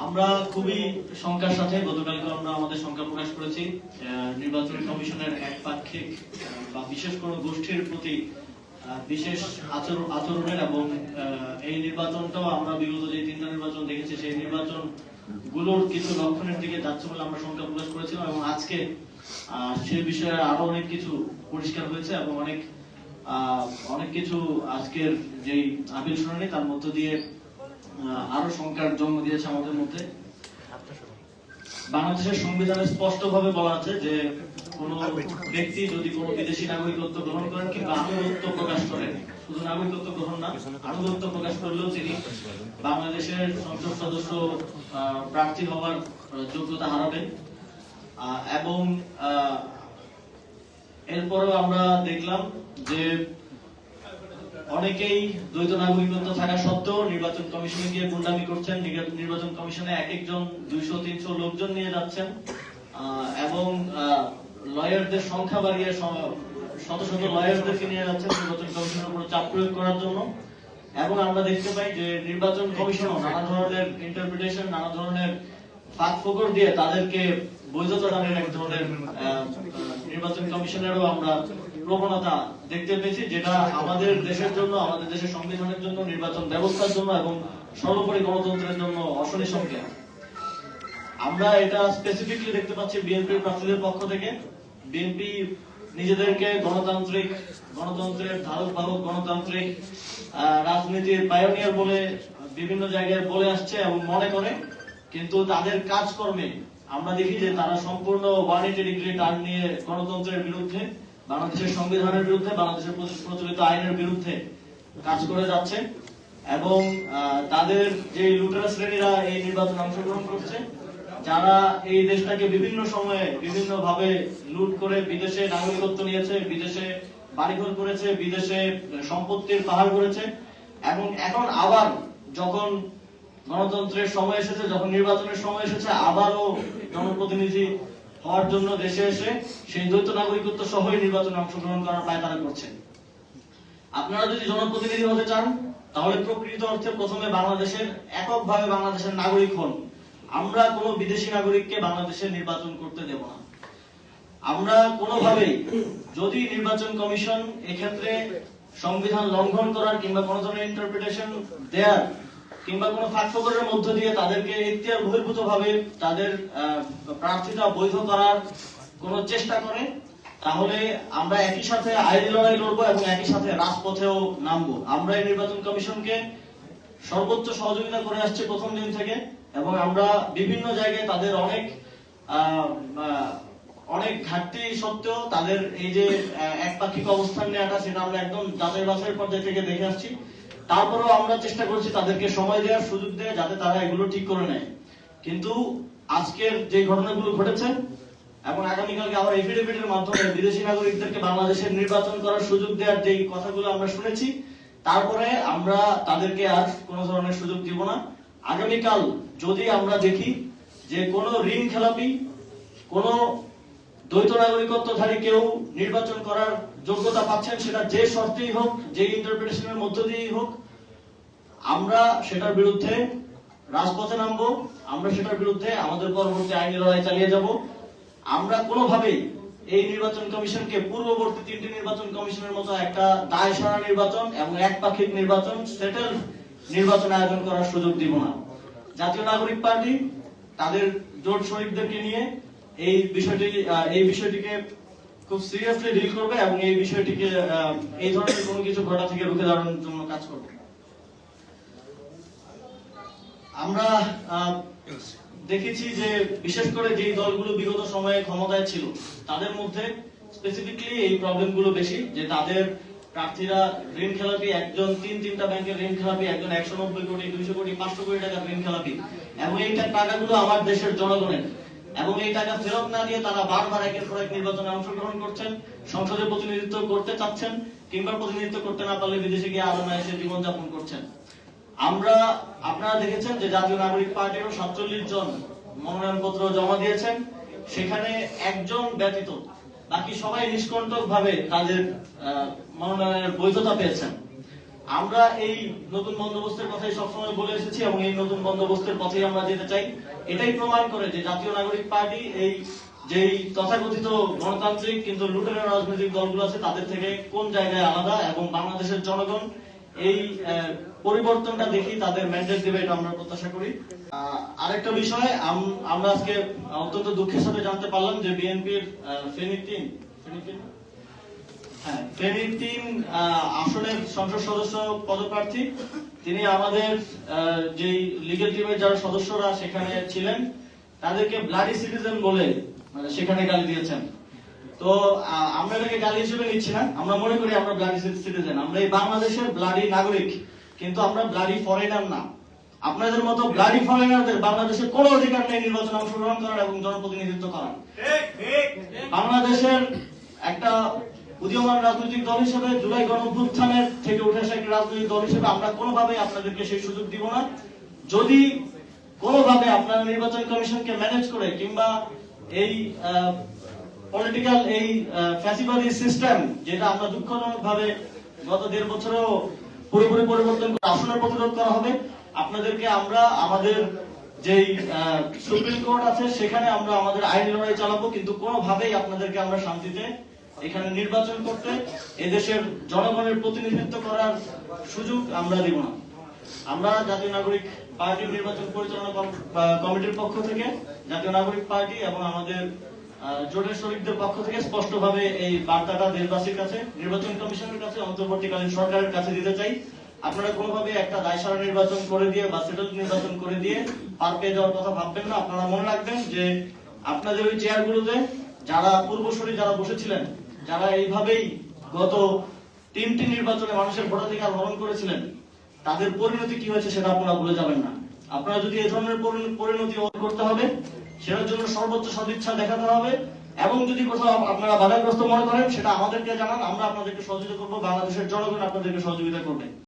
আমরা খুবই শঙ্কার সাথে গতকালকে আমরা আমাদের শঙ্কা প্রকাশ করেছি নির্বাচন কমিশনের একপাক্ষিক বা বিশেষ কোনো গোষ্ঠীর প্রতি বিশেষ আচরণের এবং এই নির্বাচনটাও আমরা বিগত যে তিনটা নির্বাচন দেখেছি সেই নির্বাচন গুলোর কিছু লক্ষণের দিকে যাচ্ছে বলে আমরা শঙ্কা প্রকাশ করেছিলাম এবং আজকে সে বিষয়ে আরো অনেক কিছু পরিষ্কার হয়েছে এবং অনেক কিছু আজকের যেই আপিল শুনানি তার মধ্য দিয়ে আরো শঙ্কার জন্ম দিয়েছে আমাদের মধ্যে। বাংলাদেশের সংবিধানে স্পষ্টভাবে বলা আছে যে কোন ব্যক্তি যদি কোনো বিদেশি নাগরিকত্ব গ্রহণ করেন কিংবা আনুগত্য প্রকাশ করেন, শুধু নাগরিকত্ব গ্রহণ না, আনুগত্য প্রকাশ করলেও তিনি বাংলাদেশের সংসদ সদস্য প্রার্থী হওয়ার যোগ্যতা হারাবেন। এবং এরপরেও আমরা দেখলাম যে অনেকেই দ্বৈত নাগরিকত্ব থাকা সত্ত্বেও নির্বাচন কমিশনে গিয়ে গুন্ডামি করছেন। নির্বাচন কমিশনে এক একজন 200-300 লোকজন নিয়ে যাচ্ছেন এবং লয়ারদের সংখ্যা বাড়িয়ে শত শত লয়ারদেরকে নিয়ে যাচ্ছেন নির্বাচন কমিশনের উপর চাপ প্রয়োগ করার জন্য। এবং আমরা দেখতে পাই যে নির্বাচন কমিশনও নানা ধরনের ইন্টারপ্রিটেশন, নানা ধরনের ফাঁক ফোকর দিয়ে তাদেরকে বৈধতা দানের এক ধরনের নির্বাচন কমিশনেরও আমরা প্রবণতা দেখতে পেয়েছি, যেটা আমাদের দেশের জন্য, আমাদের দেশের সংবিধানের জন্য, নির্বাচন ব্যবস্থার জন্য এবং সর্বোপরি গণতন্ত্রের জন্য অশনি সংকেত। আমরা এটা স্পেসিফিকলি দেখতে পাচ্ছি বিএনপির প্রার্থীদের পক্ষ থেকে। বিএনপি নিজেদেরকে গণতন্ত্রের ধারক বাহক, গণতান্ত্রিক রাজনীতির পায়োনিয়ার বলে বিভিন্ন জায়গায় বলে আসছে এবং মনে করে, কিন্তু তাদের কাজকর্মে আমরা দেখি যে তারা সম্পূর্ণ 180 ডিগ্রি টার্ন নিয়ে গণতন্ত্রের বিরুদ্ধে, বাংলাদেশের সংবিধানের বিরুদ্ধে, বাংলাদেশের প্রচলিত আইনের বিরুদ্ধে কাজ করে যাচ্ছে। এবং তাদের যে লুটেরা শ্রেণীরা এই নির্বাচনে অংশগ্রহণ করছে, যারা এই দেশটাকে বিভিন্ন সময়ে বিভিন্ন ভাবে লুট করে বিদেশে নাগরিকত্ব নিয়েছে, বিদেশে বাড়িঘর করেছে, বিদেশে সম্পত্তির পাহাড় করেছে, এবং এখন আবার যখন গণতন্ত্রের সময় এসেছে, যখন নির্বাচনের সময় এসেছে, আবারও জনপ্রতিনিধি হওয়ার জন্য দেশে এসে সেই দ্বৈত নাগরিকত্ব সহই নির্বাচনে অংশগ্রহণ করার পায়তারা করছেন। আপনারা যদি জনপ্রতিনিধি হতে চান তাহলে প্রকৃত অর্থে প্রথমে বাংলাদেশের এককভাবে বাংলাদেশের নাগরিক হন। আমরা কোনো বিদেশি নাগরিককে বাংলাদেশে নির্বাচন করতে দেব না। আমরা কোনোভাবেই, যদি নির্বাচন কমিশন এক্ষেত্রে সংবিধান লঙ্ঘন করার কিংবা কোনো ধরনের ইন্টারপ্রিটেশন দেয়ার কিংবা কোনো ফাঁকফোকরের মধ্য দিয়ে তাদেরকে ইখতিয়ার বহির্ভূত ভাবে তাদের প্রার্থিতা বৈধ করার কোনো চেষ্টা করে, তাহলে আমরা একই সাথে আইনি লড়াই লড়বো এবং একই সাথে রাজপথেও নামবো। আমরা এই নির্বাচন কমিশনকে সর্বোচ্চ সহযোগিতা করে আসছি প্রথম দিন থেকে, এবং আমরা বিভিন্ন জায়গায় তাদের অনেক ঘাটতি সত্ত্বেও তাদের এই যে একপাক্ষিক অবস্থান নেওয়াটা, সেটা আমরা একদম যাচাই বাছাইয়ের পর্যায়ে থেকে দেখে আসছি। তারপরেও আমরা চেষ্টা করছি তাদেরকে সময় দেওয়ার, সুযোগ দেওয়া, যাতে তারা এগুলো ঠিক করে নেয়। কিন্তু আজকের যে ঘটনাগুলো ঘটেছে এবং আগামীকালকে আবার এফিডেভিটের মাধ্যমে বিদেশি নাগরিকদেরকে বাংলাদেশের নির্বাচন করার সুযোগ দেওয়ার যে কথাগুলো আমরা শুনেছি, তারপরে আমরা তাদেরকে আর কোনো ধরনের সুযোগ দিব না। আগামীকাল যদি আমরা দেখি যে কোনো ঋণ খেলাপি, কোনো দ্বৈত নাগরিকত্বধারী কেউ নির্বাচন করার যোগ্যতা পাচ্ছেন, সেটা যে শর্তেই হোক, যে ইন্টারপ্রিটেশনের মধ্য দিয়েই হোক, আমরা সেটার বিরুদ্ধে রাজপথে নামবো। আমরা সেটার বিরুদ্ধে আমাদের পরবর্তী আইনি লড়াই চালিয়ে যাব। আমরা কোনোভাবেই এই নির্বাচন কমিশনকে পূর্ববর্তী 3টি নির্বাচন কমিশনের মতো একটা দায় সারা নির্বাচন এবং একপাক্ষিক নির্বাচন, সেটেল নির্বাচন আয়োজন করার সুযোগ দিব না। জাতীয় নাগরিক পার্টি তাদের জোট শরীকদেরকে নিয়ে এই বিষয়টিকে খুব সিরিয়াসলি ডিল করবে এবং এই বিষয়টিকে এই ধরনের কোনো কিছু ঘটা থেকে রুখে দাঁড়ানোর জন্য কাজ করবে। আমরা দেখেছি যে বিশেষ করে যে দলগুলো বিগত সময়ে ক্ষমতায় ছিল, তাদের মধ্যে স্পেসিফিকলি এই প্রবলেমগুলো বেশি, যে তাদের প্রার্থীরা ঋণ খেলাপি, একজন 3টা ব্যাংকের ঋণ খেলাপি, একজন 190 কোটি, 200 কোটি, 500 কোটি টাকার ঋণ খেলাপি, এবং এই টাকাগুলো আমার দেশের জনগণের, এবং এই টাকা ফেরত না দিয়ে তারা বারবার একের পর এক নির্বাচনে অংশগ্রহণ করছেন, সংসদে প্রতিনিধিত্ব করতে চাচ্ছেন, কিংবা প্রতিনিধিত্ব করতে না পারলে বিদেশে গিয়ে আলোনা এসে জীবনযাপন করছেন। আপনারা দেখেছেন যে জাতীয় নাগরিক পার্টিরও 47 জন মনোনয়নপত্র জমা দিয়েছেন, সেখানে একজন ব্যতীত বাকি সবাই নিষ্কণ্টক ভাবে তাদের মনোনয়নের বৈধতা পেয়েছেন। আমরা এই নতুন বন্দোবস্তের কথাই সবসময় বলে এসেছি এবং এই নতুন বন্দোবস্তের পথেই আমরা যেতে চাই। এটাই প্রমাণ করে যে জাতীয় নাগরিক পার্টি এই যেই তথাকথিত গণতান্ত্রিক কিন্তু লুটেরা রাজনৈতিক দলগুলো আছে তাদের থেকে কোন জায়গায় আলাদা, এবং বাংলাদেশের জনগণ এই পরিবর্তনটা দেখি তাদের ম্যান্ডেট দেবে, এটা আমরা প্রত্যাশা করি। আরেকটা বিষয়, আমরা আজকে অত্যন্ত দুঃখের সাথে জানতে পারলাম যে বিএনপির ফেনী 3 আসনের সংসদ সদস্য পদপ্রার্থী তিনি আমাদের যেই লিগেল টিমের যারা সদস্যরা সেখানে ছিলেন তাদেরকে ব্লাডি সিটিজেন বলে সেখানে গালি দিয়েছেন। তো আমরা এটাকে গালি হিসেবে নিচ্ছি না, আমরা মনে করি আমরা ব্লাডি সিটিজেন, আমরা এই বাংলাদেশের ব্লাডি নাগরিক, কিন্তু আমরা ব্লাডি ফরেনার না। আপনাদের মতো ব্লাডি ফরেনারদের বাংলাদেশের কোনো অধিকার নেই নির্বাচনে অংশগ্রহণ করার এবং জনপ্রতিনিধিত্ব করার। বাংলাদেশের একটা উদীয়মান রাজনৈতিক দল হিসেবে জুলাই গণঅভ্যুত্থানের থেকে উঠে আসা একটা রাজনৈতিক দল হিসেবে আমরা কোনোভাবেই আপনাদেরকে সেই সুযোগ দিব না। যদি কোনোভাবে আপনারা নির্বাচন কমিশনকে ম্যানেজ করে কিংবা এই পলিটিক্যাল এই ফ্যাসিবাদী সিস্টেম যেটা আমরা দুঃখজনকভাবে গত 1.5 বছরেও পুরোপুরি পরিবর্তন করে আসনের প্রতিরোধ করা হবে, আপনাদেরকে আমরা আমাদের যেই সুপ্রিম কোর্ট আছে সেখানে আমরা আমাদের আইনি লড়াই চালাবো, কিন্তু কোনোভাবেই আপনাদেরকে আমরা শান্তিতে এখানে নির্বাচন করতে এদেশের জনগণের প্রতিনিধিত্ব করার সুযোগ আমরা দিব না। আমরা জাতীয় নাগরিক পার্টির নির্বাচন পরিচালনা কমিটির পক্ষ থেকে জাতীয় নাগরিক পার্টি এবং আমাদের জোটের শরীকদের পক্ষ থেকে স্পষ্টভাবে এই বার্তাটা দেশবাসীর কাছে, নির্বাচন কমিশনের কাছে, অন্তর্বর্তীকালীন সরকারের কাছে দিতে চাই। আপনারা কোনোভাবে একটা দায়সারা নির্বাচন করে দিয়ে বা সেটেল নির্বাচন করে দিয়ে পার পেয়ে যাওয়ার কথা ভাববেন না। আপনারা মনে রাখবেন যে আপনাদের ওই চেয়ারগুলোতে যারা পূর্বসূরি যারা বসেছিলেন, যারা এইভাবেই গত 3টি নির্বাচনে মানুষের ভোটাধিকার হরণ করেছিলেন, তাদের পরিণতি কি হয়েছে সেটা আপনারা ভুলে যাবেন না। আপনারা যদি এই ধরনের পরিণতি করতে হবে সেটার জন্য সর্বোচ্চ সদিচ্ছা দেখাতে হবে, এবং যদি কোথাও আপনারা বাধাগ্রস্ত মনে করেন সেটা আমাদেরকে জানান, আমরা আপনাদেরকে সহযোগিতা করবো, বাংলাদেশের জনগণ আপনাদেরকে সহযোগিতা করবে।